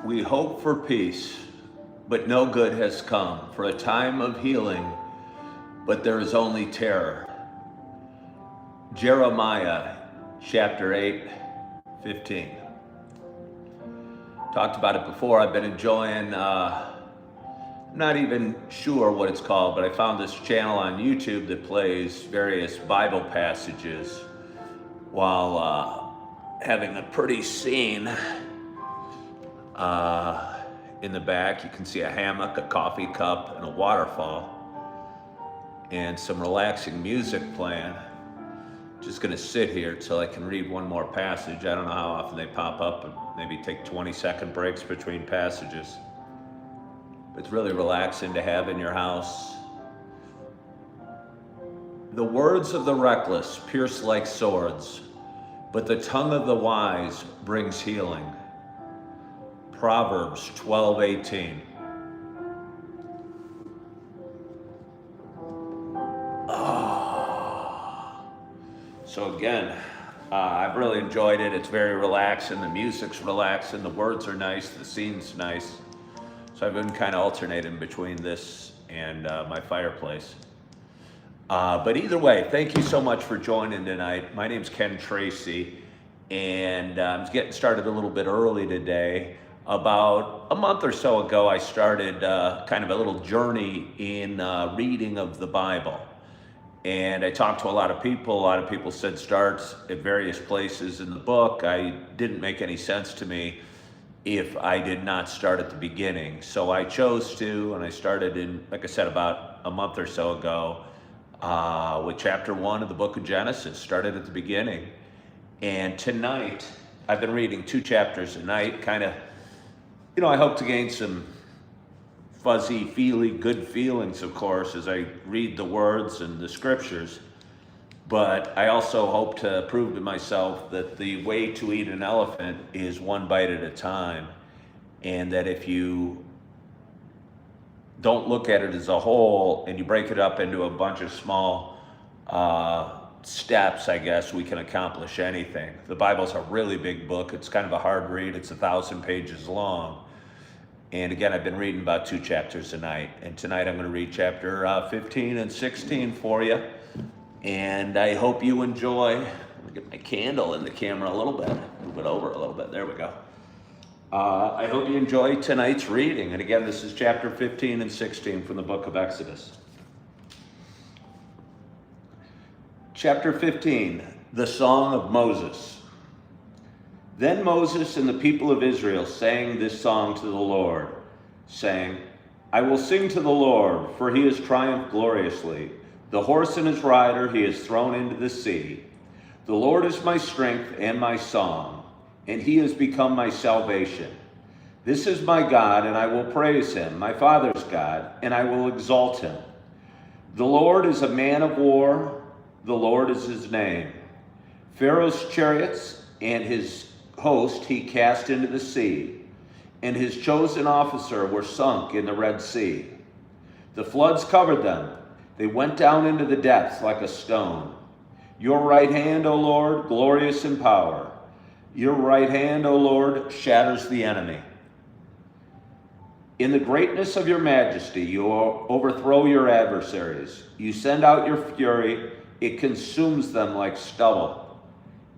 We hope for peace, but no good has come, for a time of healing, but there is only terror. Jeremiah chapter 8:15. Talked about it before. I've been enjoying, I'm not even sure what it's called, but I found this channel on YouTube that plays various Bible passages while having a pretty scene. In the back, you can see a hammock, a coffee cup, and a waterfall, and some relaxing music playing. Just gonna sit here till I can read one more passage. I don't know how often they pop up, and maybe take 20-second breaks between passages. But it's really relaxing to have in your house. The words of the reckless pierce like swords, but the tongue of the wise brings healing. Proverbs 12:18. So again, I've really enjoyed it. It's very relaxing. The music's relaxing. The words are nice. The scene's nice. So I've been kind of alternating between this and my fireplace. But either way, thank you so much for joining tonight. My name's Ken Tracy, and I'm getting started a little bit early today. About a month or so ago, I started kind of a little journey in reading of the Bible. And I talked to a lot of people. A lot of people said start at various places in the book. I didn't make any sense to me if I did not start at the beginning. So I chose to, and I started in, like I said, about a month or so ago with chapter 1 of the book of Genesis. Started at the beginning. And tonight, I've been reading 2 chapters a night, kind of, I hope to gain some fuzzy, good feelings, of course, as I read the words and the scriptures. But I also hope to prove to myself that the way to eat an elephant is one bite at a time. And that if you don't look at it as a whole and you break it up into a bunch of small steps, I guess, we can accomplish anything. The Bible's a really big book. It's kind of a hard read. It's 1,000 pages long. And again, I've been reading about 2 chapters a night. And tonight I'm going to read chapter 15 and 16 for you. And I hope you enjoy. Let me get my candle in the camera a little bit. Move it over a little bit. There we go. I hope you enjoy tonight's reading. And again, this is chapter 15 and 16 from the book of Exodus. Chapter 15, the Song of Moses. Then Moses and the people of Israel sang this song to the Lord, saying, I will sing to the Lord, for he has triumphed gloriously. The horse and his rider he has thrown into the sea. The Lord is my strength and my song, and he has become my salvation. This is my God, and I will praise him, my father's God, and I will exalt him. The Lord is a man of war. The Lord is his name. Pharaoh's chariots and his host he cast into the sea, and his chosen officer were sunk in the Red Sea. The floods covered them. They went down into the depths like a stone. Your right hand, O Lord, glorious in power. Your right hand, O Lord, shatters the enemy. In the greatness of your majesty, you overthrow your adversaries. You send out your fury. It consumes them like stubble.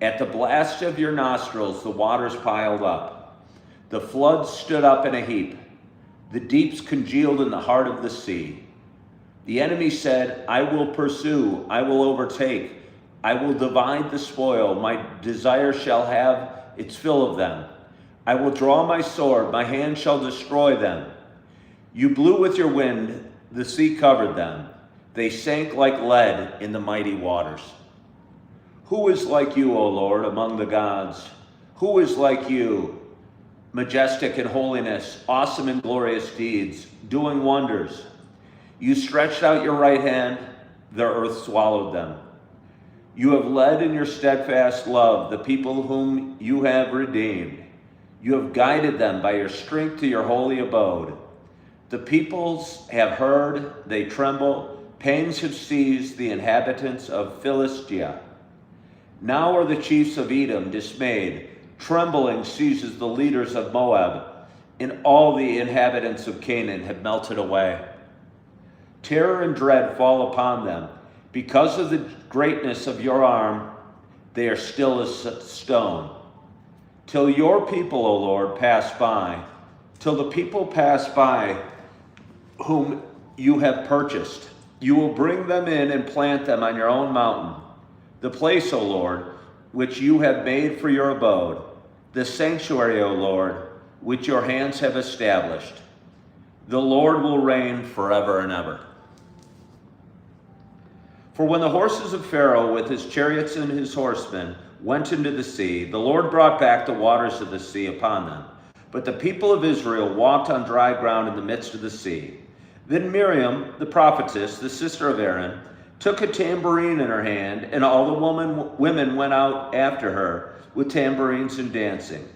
At the blast of your nostrils, the waters piled up. The floods stood up in a heap. The deeps congealed in the heart of the sea. The enemy said, I will pursue, I will overtake, I will divide the spoil. My desire shall have its fill of them. I will draw my sword, my hand shall destroy them. You blew with your wind, the sea covered them. They sank like lead in the mighty waters. Who is like you, O Lord, among the gods? Who is like you, majestic in holiness, awesome in glorious deeds, doing wonders? You stretched out your right hand, the earth swallowed them. You have led in your steadfast love the people whom you have redeemed. You have guided them by your strength to your holy abode. The peoples have heard, they tremble. Pangs have seized the inhabitants of Philistia. Now are the chiefs of Edom dismayed. Trembling seizes the leaders of Moab. and all the inhabitants of Canaan have melted away. Terror and dread fall upon them. Because of the greatness of your arm, they are still as stone. Till your people, O Lord, pass by, till the people pass by whom you have purchased. You will bring them in and plant them on your own mountain, the place, O Lord, which you have made for your abode, the sanctuary, O Lord, which your hands have established. The Lord will reign forever and ever. For when the horses of Pharaoh with his chariots and his horsemen went into the sea, the Lord brought back the waters of the sea upon them. But the people of Israel walked on dry ground in the midst of the sea. Then Miriam, the prophetess, the sister of Aaron, took a tambourine in her hand, and all the women went out after her with tambourines and dancing.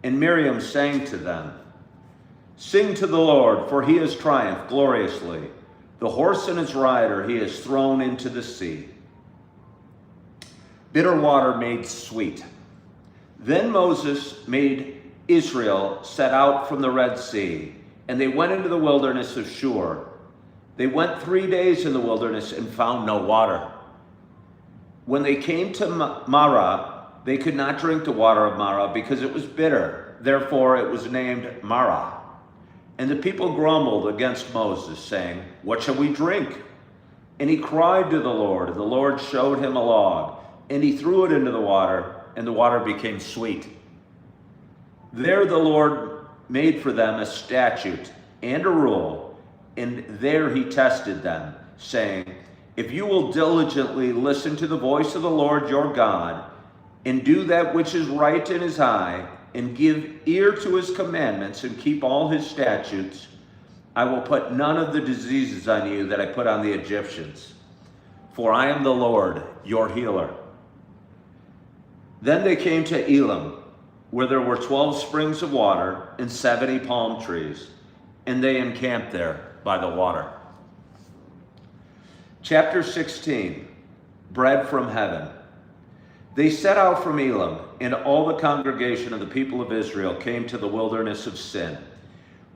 And Miriam sang to them, "Sing to the Lord, for he has triumphed gloriously. The horse and his rider he has thrown into the sea." Bitter water made sweet. Then Moses made Israel set out from the Red Sea, and they went into the wilderness of Shur. They went 3 days in the wilderness and found no water. When they came to Marah, they could not drink the water of Marah because it was bitter. Therefore it was named Marah. And the people grumbled against Moses, saying, "What shall we drink?" And he cried to the Lord, and the Lord showed him a log, and he threw it into the water, and the water became sweet. There the Lord made for them a statute and a rule, and there he tested them, saying, "If you will diligently listen to the voice of the Lord your God, and do that which is right in his eye, and give ear to his commandments, and keep all his statutes, I will put none of the diseases on you that I put on the Egyptians. For I am the Lord, your healer." Then they came to Elim, where there were 12 springs of water and 70 palm trees, and they encamped there by the water. Chapter 16, Bread from Heaven. They set out from Elim, and all the congregation of the people of Israel came to the wilderness of Sin,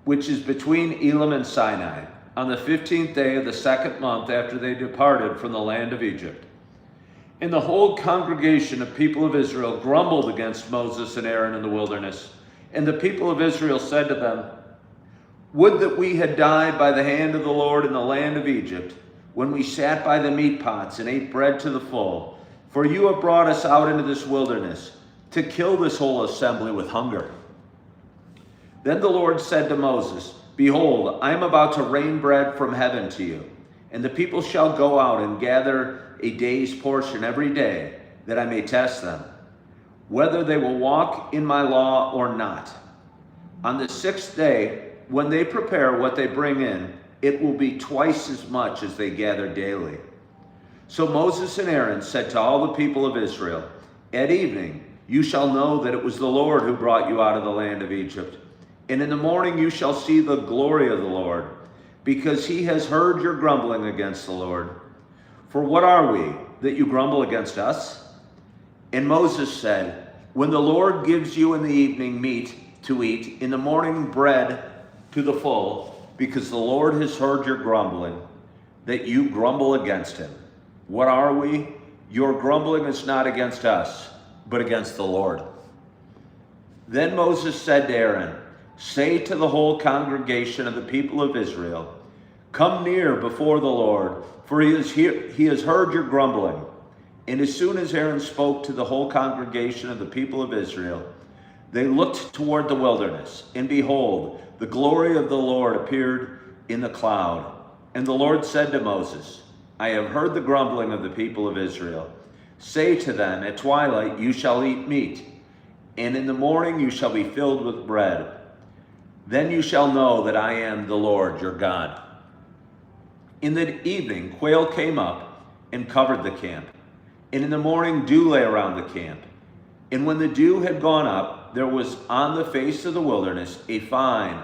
which is between Elim and Sinai, on the 15th day of the 2nd month after they departed from the land of Egypt. And the whole congregation of people of Israel grumbled against Moses and Aaron in the wilderness. And the people of Israel said to them, "Would that we had died by the hand of the Lord in the land of Egypt, when we sat by the meat pots and ate bread to the full. For you have brought us out into this wilderness to kill this whole assembly with hunger." Then the Lord said to Moses, "Behold, I am about to rain bread from heaven to you, and the people shall go out and gather a day's portion every day, that I may test them, whether they will walk in my law or not. On the 6th day, when they prepare what they bring in, it will be twice as much as they gather daily." So Moses and Aaron said to all the people of Israel, "At evening you shall know that it was the Lord who brought you out of the land of Egypt. And in the morning you shall see the glory of the Lord, because he has heard your grumbling against the Lord. For what are we, that you grumble against us?" And Moses said, "When the Lord gives you in the evening meat to eat, in the morning bread to the full, because the Lord has heard your grumbling, that you grumble against him. What are we? Your grumbling is not against us, but against the Lord." Then Moses said to Aaron, "Say to the whole congregation of the people of Israel, 'Come near before the Lord, for he has heard your grumbling.'" And as soon as Aaron spoke to the whole congregation of the people of Israel, they looked toward the wilderness, and behold, the glory of the Lord appeared in the cloud. And the Lord said to Moses, "I have heard the grumbling of the people of Israel. Say to them, at twilight you shall eat meat, and in the morning you shall be filled with bread. Then you shall know that I am the Lord your God." In the evening quail came up and covered the camp, and in the morning dew lay around the camp. And when the dew had gone up, there was on the face of the wilderness a fine,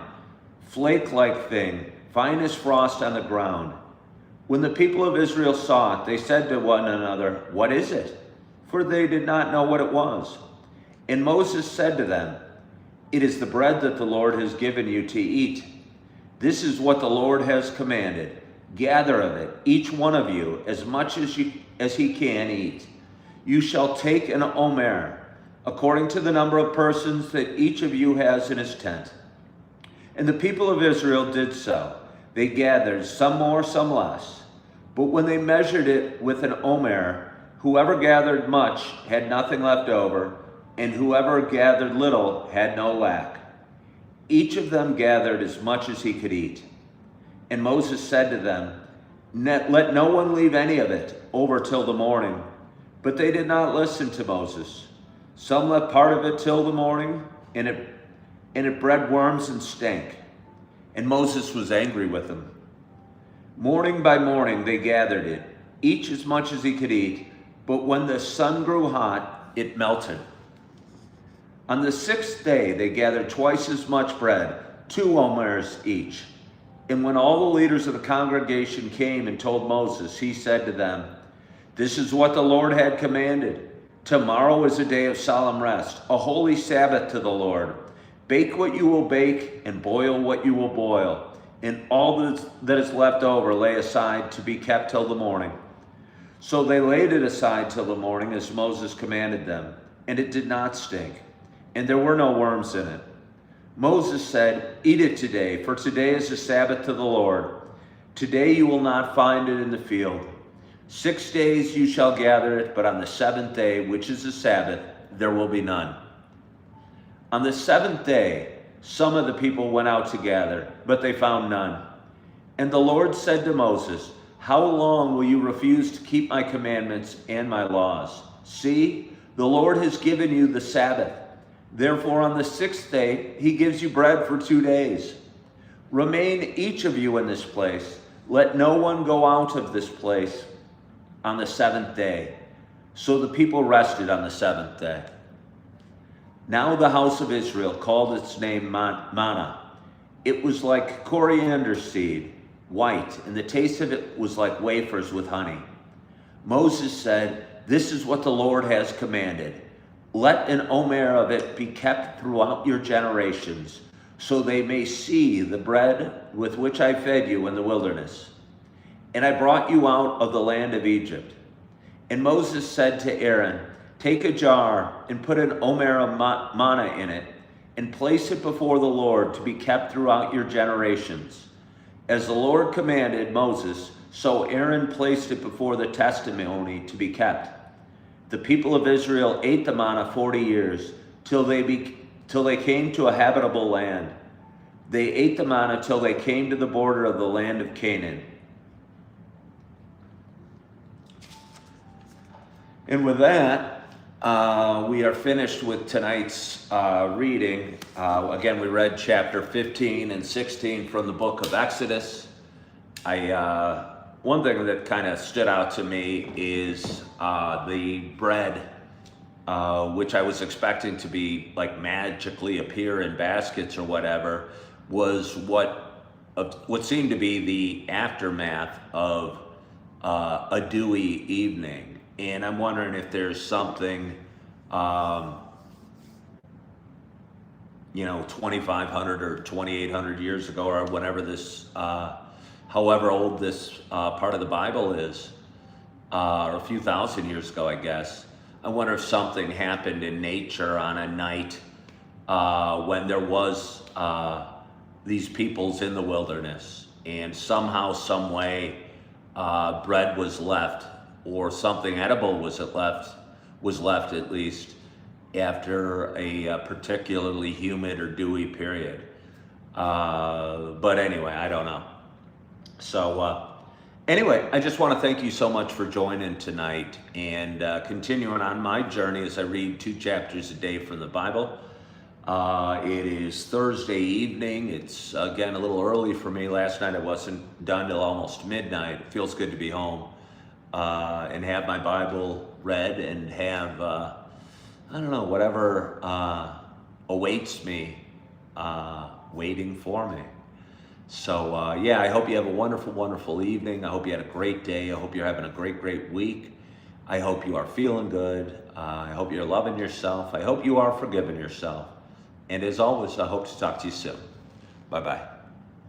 flake-like thing, fine as frost on the ground. When the people of Israel saw it, they said to one another, "What is it?" For they did not know what it was. And Moses said to them, It is the bread that the Lord has given you to eat. This is what the Lord has commanded. Gather of it, each one of you, as much as he can eat. You shall take an omer, according to the number of persons that each of you has in his tent. And the people of Israel did so. They gathered, some more, some less. But when they measured it with an omer, whoever gathered much had nothing left over, and whoever gathered little had no lack. Each of them gathered as much as he could eat. And Moses said to them, let no one leave any of it over till the morning. But they did not listen to Moses. Some left part of it till the morning, and it bred worms and stank. And Moses was angry with them. Morning by morning they gathered it, each as much as he could eat, but when the sun grew hot, it melted. On the 6th day they gathered twice as much bread, 2 omers each. And when all the leaders of the congregation came and told Moses, he said to them, this is what the Lord had commanded. Tomorrow is a day of solemn rest, a holy Sabbath to the Lord. Bake what you will bake and boil what you will boil, and all that is left over lay aside to be kept till the morning. So they laid it aside till the morning as Moses commanded them, and it did not stink, and there were no worms in it. Moses said, eat it today, for today is a Sabbath to the Lord. Today you will not find it in the field. 6 days you shall gather it, but on the 7th day, which is the Sabbath, there will be none. On the 7th day, some of the people went out to gather, but they found none. And the Lord said to Moses, how long will you refuse to keep my commandments and my laws? See, the Lord has given you the Sabbath. Therefore, on the 6th day, he gives you bread for 2 days. Remain each of you in this place. Let no one go out of this place on the 7th day. So the people rested on the 7th day. Now the house of Israel called its name manna. It was like coriander seed, white, and the taste of it was like wafers with honey. Moses said, this is what the Lord has commanded. Let an omer of it be kept throughout your generations, so they may see the bread with which I fed you in the wilderness. And I brought you out of the land of Egypt. And Moses said to Aaron, take a jar and put an omer of manna in it, and place it before the Lord to be kept throughout your generations. As the Lord commanded Moses, so Aaron placed it before the testimony to be kept. The people of Israel ate the manna 40 years, till they came to a habitable land. They ate the manna till they came to the border of the land of Canaan. And with that, we are finished with tonight's reading. Again, we read chapter 15 and 16 from the book of Exodus. One thing that kind of stood out to me is the bread, which I was expecting to be like magically appear in baskets or whatever, was what seemed to be the aftermath of a dewy evening. And I'm wondering if there's something, 2,500 or 2,800 years ago, or whenever this, however old this part of the Bible is, or a few thousand years ago, I guess. I wonder if something happened in nature on a night when there was these peoples in the wilderness, and somehow, some way, bread was left, or something edible was left at least, after a particularly humid or dewy period. But anyway, I don't know. So anyway, I just want to thank you so much for joining tonight and continuing on my journey as I read 2 chapters a day from the Bible. It is Thursday evening. It's, again, a little early for me. Last night I wasn't done till almost midnight. It feels good to be home and have my Bible read and have, whatever awaits me waiting for me. So, I hope you have a wonderful, wonderful evening. I hope you had a great day. I hope you're having a great, great week. I hope you are feeling good. I hope you're loving yourself. I hope you are forgiving yourself. And as always, I hope to talk to you soon. Bye-bye.